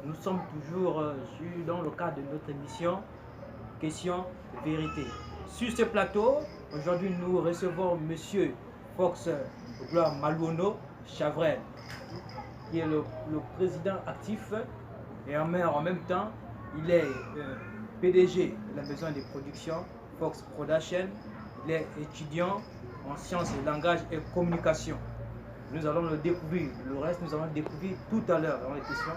Nous sommes toujours dans le cadre de notre émission Question Vérité. Sur ce plateau, aujourd'hui nous recevons Monsieur Fox Gloire Maluono Chavrel, qui est le président actif et en même temps, il est PDG de la maison de production Fox Production. Il est étudiant en sciences, langage et communication. Nous allons le découvrir. Le reste, nous allons le découvrir tout à l'heure dans les questions.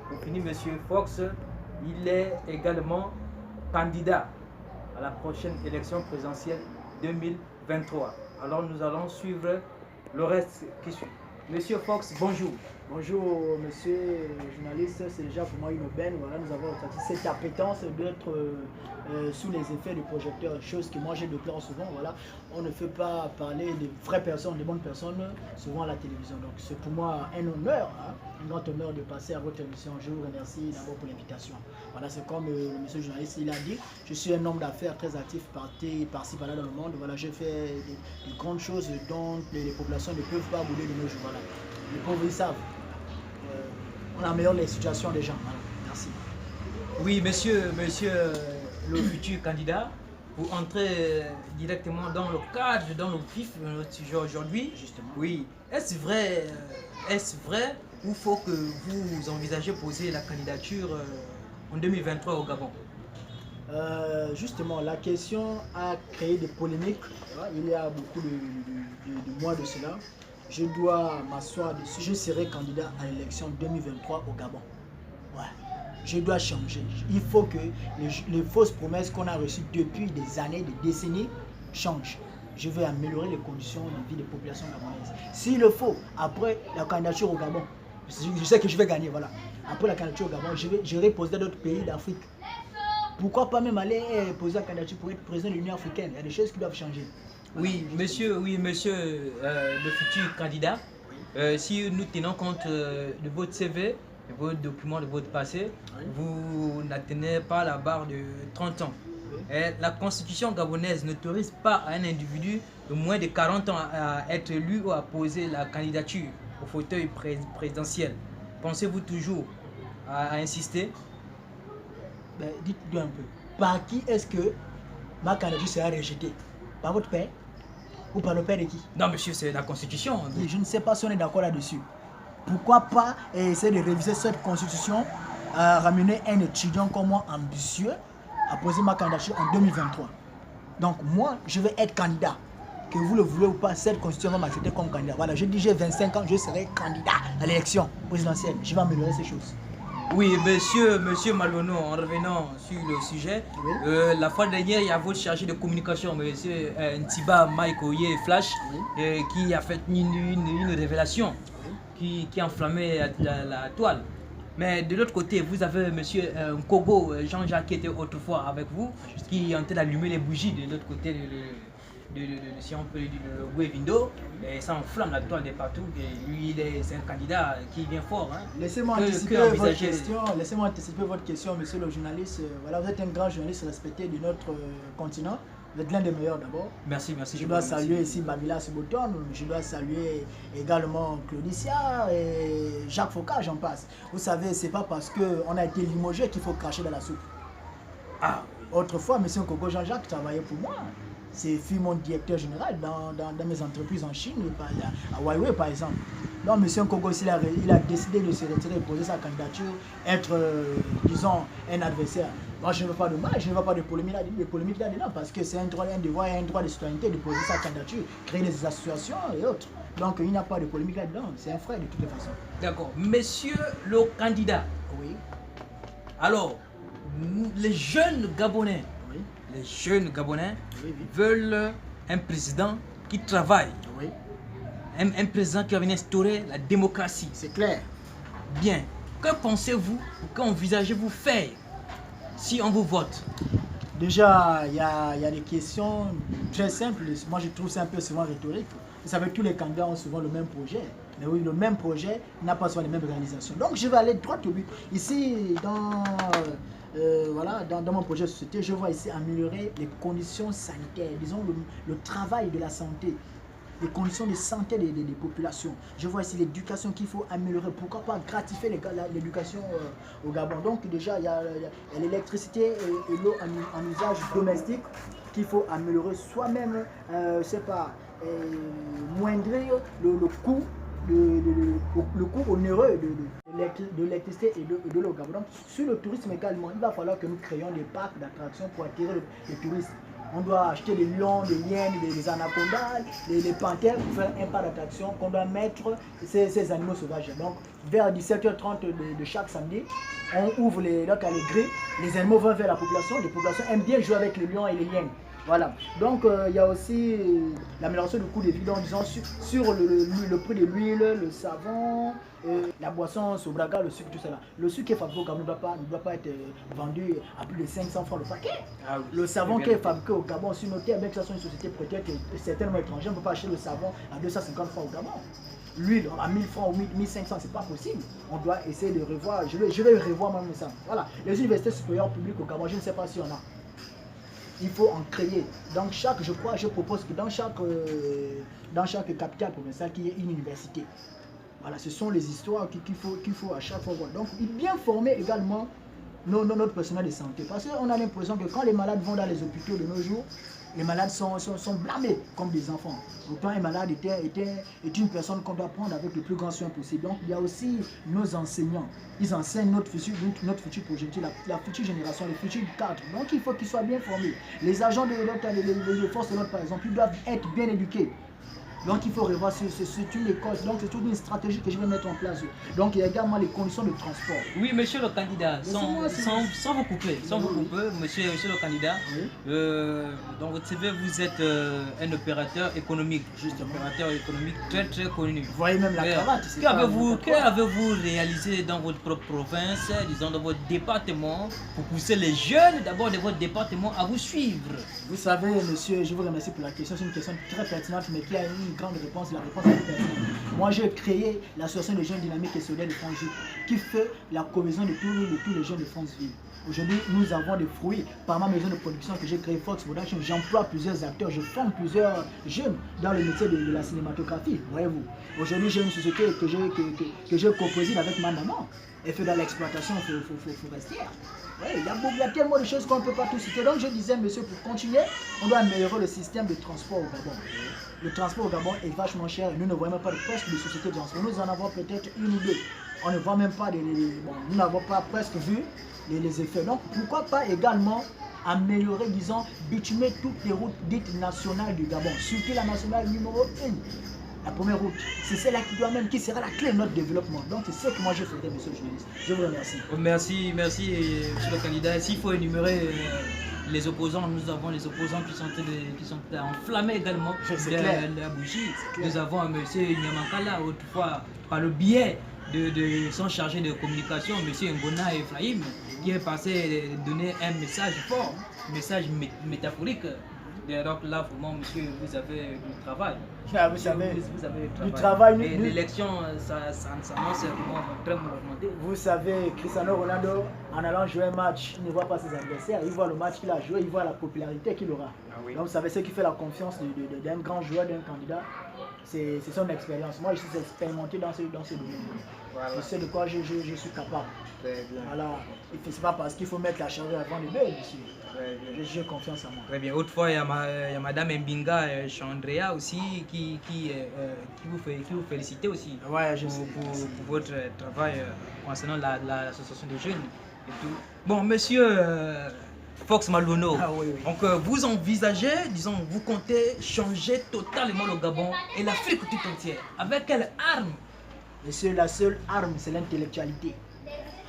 Pour finir, Monsieur Fox, il est également candidat à la prochaine élection présidentielle 2023. Alors, nous allons suivre le reste qui suit. Monsieur Fox, bonjour. Bonjour, monsieur le journaliste. C'est déjà pour moi une aubaine. Voilà, nous avons ressenti cette appétence d'être sous les effets du projecteur, chose que moi j'ai déclaré souvent. Voilà, on ne fait pas parler de vraies personnes, de bonnes personnes, souvent à la télévision. Donc, c'est pour moi un honneur, hein, un grand honneur de passer à votre émission. Je vous remercie d'abord pour l'invitation. Voilà, c'est comme monsieur le journaliste il a dit, je suis un homme d'affaires très actif par-ci par-là dans le monde. Voilà, j'ai fait de grandes choses dont les populations ne peuvent pas bouler de nos jours. Voilà. Les pauvres, ils savent. On améliore les situations des gens. Voilà. Merci. Oui, monsieur le futur candidat, pour entrer directement dans le cadre, dans le vif de notre sujet aujourd'hui. Justement. Oui, est-ce vrai ou faut que vous envisagez poser la candidature en 2023 au Gabon? Justement, la question a créé des polémiques. Il y a beaucoup de mois de cela. Je dois m'asseoir dessus. Je serai candidat à l'élection 2023 au Gabon. Ouais. Je dois changer. Il faut que les fausses promesses qu'on a reçues depuis des années, des décennies, changent. Je vais améliorer les conditions de vie des populations gabonaises. S'il le faut, après la candidature au Gabon, je sais que je vais gagner, voilà. Après la candidature au Gabon, je vais poser dans d'autres pays d'Afrique. Pourquoi pas même aller poser la candidature pour être président de l'Union africaine? Il y a des choses qui doivent changer. Oui, monsieur, le futur candidat, si nous tenons compte de votre CV, de vos documents, de votre passé, Oui. vous n'atteignez pas la barre de 30 ans. Oui. Et la constitution gabonaise n'autorise pas un individu de moins de 40 ans à être élu ou à poser la candidature au fauteuil présidentiel. Pensez-vous toujours à insister? Ben, dites-moi un peu, par qui est-ce que ma candidature sera rejetée? Par votre père? Ou par le père de qui? Non, monsieur, c'est la constitution. Et je ne sais pas si on est d'accord là-dessus. Pourquoi pas essayer de réviser cette constitution, ramener un étudiant comme moi ambitieux à poser ma candidature en 2023. Donc moi, je vais être candidat. Que vous le voulez ou pas, cette constitution va m'accepter comme candidat. Voilà, je dis j'ai 25 ans, je serai candidat à l'élection présidentielle. Je vais améliorer ces choses. Oui, monsieur Maluono, en revenant sur le sujet, Oui. la fois dernière, il y a votre chargé de communication, monsieur Ntiba Mike Oye Flash, Oui. qui a fait une révélation Oui. qui a enflammé la toile. Mais de l'autre côté, vous avez monsieur Nkogo Jean-Jacques qui était autrefois avec vous, qui est en train d'allumer les bougies de l'autre côté si on peut dire, le Wevindo, et ça enflamme la toile de partout. Et lui, c'est un candidat qui vient fort. Hein. Laissez-moi anticiper votre question. Laissez-moi anticiper votre question, monsieur le journaliste. Voilà, vous êtes un grand journaliste respecté de notre continent. Vous êtes l'un des meilleurs d'abord. Merci. Je dois saluer ici Babila Seboton. Je dois saluer également Claudicia et Jacques Faucard, j'en passe. Vous savez, c'est pas parce qu'on a été limogé qu'il faut cracher dans la soupe. Ah. Autrefois, monsieur Kogo Jean-Jacques travaillait pour moi. C'est fut mon directeur général dans mes entreprises en Chine, à Huawei par exemple. Donc, M. Kogo, il a décidé de se retirer, poser sa candidature, être, disons, un adversaire. Moi, je ne veux pas de mal, je ne veux pas de polémique là-dedans, parce que c'est un droit, un devoir et un droit de citoyenneté de poser sa candidature, créer des associations et autres. Donc, il n'y a pas de polémique là-dedans, c'est un frère de toutes les façons. D'accord. Monsieur le candidat. Oui. Alors, les jeunes Gabonais, Oui. les jeunes Gabonais Oui. veulent un président qui travaille, Oui. un président qui va venir instaurer la démocratie. C'est clair. Bien. Que pensez-vous, qu'envisagez-vous faire si on vous vote? Déjà, il y a des questions très simples. Moi, je trouve ça un peu souvent rhétorique. Vous savez, tous les candidats ont souvent le même projet. Mais oui, le même projet n'a pas souvent les mêmes réalisations. Donc, je vais aller droit au but. Ici, voilà, dans mon projet de société, je vois ici améliorer les conditions sanitaires, disons le travail de la santé. les conditions de santé des populations. Je vois ici l'éducation qu'il faut améliorer. Pourquoi pas gratifier l'éducation au Gabon. Donc déjà, il y a l'électricité et l'eau en usage domestique qu'il faut améliorer. Soit-même, je sais pas, moindrir le coût le coût onéreux de l'électricité et de l'eau. Donc, sur le tourisme également, il va falloir que nous créions des parcs d'attractions pour attirer les touristes. On doit acheter des lions, des hyènes, des anacondas, les panthères pour faire un parc d'attractions qu'on doit mettre ces animaux sauvages. Donc, vers 17h30 de chaque samedi, on ouvre les grilles, les animaux vont vers la population. Les populations aiment bien jouer avec les lions et les hyènes. Voilà, donc il y a aussi l'amélioration du coût de vie, donc disons sur le prix de l'huile, le savon, la boisson Sobraga, le sucre, tout cela. Le sucre qui est fabriqué au Gabon ne doit pas être vendu à plus de 500 francs le paquet. Ah oui, le savon qui est fabriqué au Gabon, si notez avec ça, c'est une société peut-être certainement étrangère, on ne peut pas acheter le savon à 250 francs au Gabon. L'huile à 1000 francs ou 1500, c'est pas possible. On doit essayer de revoir, je vais revoir même ça. Voilà, les universités supérieures publiques au Gabon, je ne sais pas s'il y en a. Il faut en créer. Donc je propose que dans chaque capitale provinciale, qu'il y ait une université. Voilà, ce sont les histoires qu'il faut à chaque fois voir. Donc, bien former également notre personnel de santé. Parce qu'on a l'impression que quand les malades vont dans les hôpitaux de nos jours, les malades sont blâmés comme des enfants. Autant un malade est une personne qu'on doit prendre avec le plus grand soin possible. Donc il y a aussi nos enseignants. Ils enseignent notre futur projet, la future génération, les futurs cadres. Donc il faut qu'ils soient bien formés. Les agents de forces de l'ordre, par exemple, ils doivent être bien éduqués. Donc il faut revoir, c'est une école, donc c'est toute une stratégie que je vais mettre en place. Donc il y a également les conditions de transport. Oui, monsieur le candidat, sans vous couper, monsieur le candidat, oui. Dans votre CV, vous êtes un opérateur économique, juste un opérateur économique très connu. Vous voyez même la cravate. Qu'avez-vous réalisé dans votre propre province, disons dans votre département, pour pousser les jeunes d'abord de votre département à vous suivre? Vous savez, monsieur, je vous remercie pour la question, c'est une question très pertinente, mais qui a une grande réponse, la réponse est pertinente. Moi, j'ai créé l'association des jeunes dynamiques et solidaires de Franceville, qui fait la cohésion de tous les jeunes de Franceville. Aujourd'hui, nous avons des fruits. Par ma maison de production que j'ai créée, Fox Production, j'emploie plusieurs acteurs, je forme plusieurs jeunes dans le métier de la cinématographie, voyez-vous. Aujourd'hui, j'ai une société que je co-préside avec ma maman. Elle fait dans l'exploitation forestière. Ouais, il y a tellement de choses qu'on ne peut pas tout citer. Donc je disais, monsieur, pour continuer, on doit améliorer le système de transport au Gabon. Le transport au Gabon est vachement cher. Nous ne voyons pas de poste de société de transport. Nous en avons peut-être une ou deux. On ne voit même pas nous n'avons pas presque vu les effets. Donc pourquoi pas également améliorer, disons, bitumer toutes les routes dites nationales du Gabon, surtout la nationale numéro 1. La première route, c'est celle-là qui sera la clé de notre développement. Donc c'est ce que moi je ferai, monsieur le journaliste. Je vous remercie. Merci, monsieur le candidat. S'il faut énumérer les opposants, nous avons les opposants qui sont enflammés également de la bougie. Nous avons monsieur Nyamankala, autrefois par le biais de son chargé de communication, monsieur Ngona Ephraim, qui est passé donner un message fort, un message métaphorique. Donc là, vraiment, monsieur, vous avez du travail. Ah, vous avez du travail. Et l'élection, ça s'annonce vraiment très mouvementé. Vous savez, Cristiano Ronaldo, en allant jouer un match, il ne voit pas ses adversaires, il voit le match qu'il a joué, il voit la popularité qu'il aura. Ah, oui. Donc vous savez, ce qui fait la confiance d'un grand joueur, d'un candidat, c'est son expérience. Moi, je suis expérimenté dans ce domaine. Voilà. Je sais de quoi je suis capable. Très bien. Voilà. Ce n'est pas parce qu'il faut mettre la charrue avant le bœuf, monsieur. J'ai confiance en moi. Très bien. Autrefois, il y a Madame Mbinga Chandrea aussi qui vous félicite aussi pour votre travail concernant l'association des jeunes et tout. Bon, monsieur Fox Maluono, donc vous envisagez, disons, vous comptez changer totalement le Gabon et l'Afrique tout entière. Avec quelle arme? Monsieur, la seule arme, c'est l'intellectualité.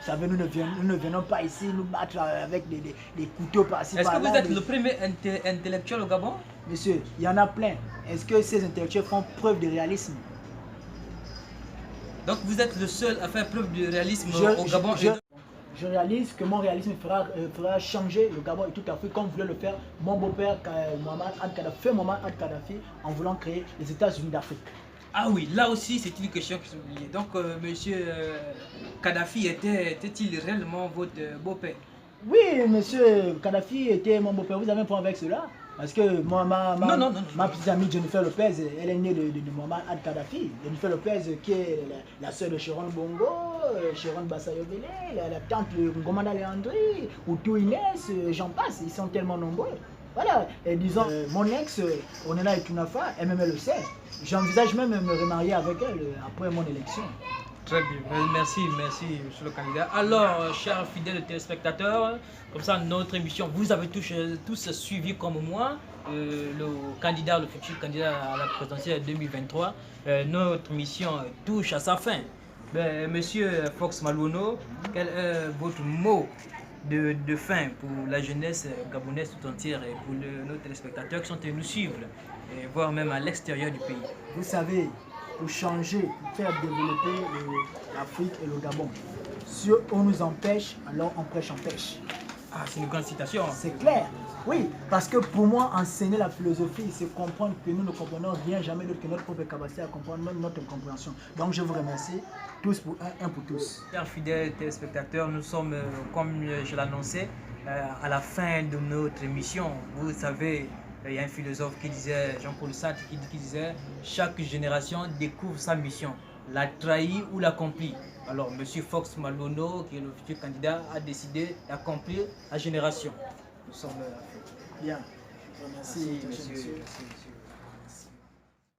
Vous savez, nous ne venons pas ici nous battre avec des couteaux par-ci par-là. Est-ce que vous êtes le premier intellectuel au Gabon? Monsieur, il y en a plein. Est-ce que ces intellectuels font preuve de réalisme? Donc vous êtes le seul à faire preuve de réalisme au Gabon? Je réalise que mon réalisme fera changer le Gabon et toute l'Afrique comme voulait le faire mon beau-père Mohamed Kadhafi en voulant créer les États-Unis d'Afrique. Ah oui, là aussi c'est une question qui s'est oubliée. Donc monsieur Kadhafi était-il réellement votre beau-père? Oui, monsieur Kadhafi était mon beau-père. Vous avez un point avec cela? Parce que moi, Non. ma petite amie Jennifer Lopez, elle est née de Muammar al-Kadhafi. Jennifer Lopez, qui est la sœur de Sharon Bongo, Sharon Bassayovele, la tante de Ngomanda Leandri, ou tout Inès, j'en passe, ils sont tellement nombreux. Voilà, et disons, mon ex, Onela Etunafa, elle-même elle le sait. J'envisage même de me remarier avec elle après mon élection. Très bien, merci, monsieur le candidat. Alors, chers fidèles téléspectateurs, comme ça, notre émission, vous avez tous suivi comme moi le futur candidat à la présidentielle 2023. Notre mission touche à sa fin. Monsieur Fox Maluono, quel est votre mot de fin pour la jeunesse gabonaise tout entière et pour nos téléspectateurs qui sont venus nous suivre, et voire même à l'extérieur du pays? Vous savez, pour changer, pour faire développer l'Afrique et le Gabon, si on nous empêche, alors on prêche en pêche. Ah, c'est une grande citation. C'est clair. Oui, parce que pour moi, enseigner la philosophie, c'est comprendre que nous ne comprenons rien, jamais d'autre que notre propre capacité à comprendre, même notre compréhension. Donc je vous remercie tous pour un pour tous. Chers fidèles téléspectateurs, nous sommes, comme je l'annonçais, à la fin de notre émission. Vous savez, il y a un philosophe qui disait, Jean-Paul Sartre, qui disait « Chaque génération découvre sa mission, la trahit ou l'accomplit ». Alors, M. Fox Maluono, qui est le futur candidat, a décidé d'accomplir la génération. Nous sommes bien. Merci, monsieur.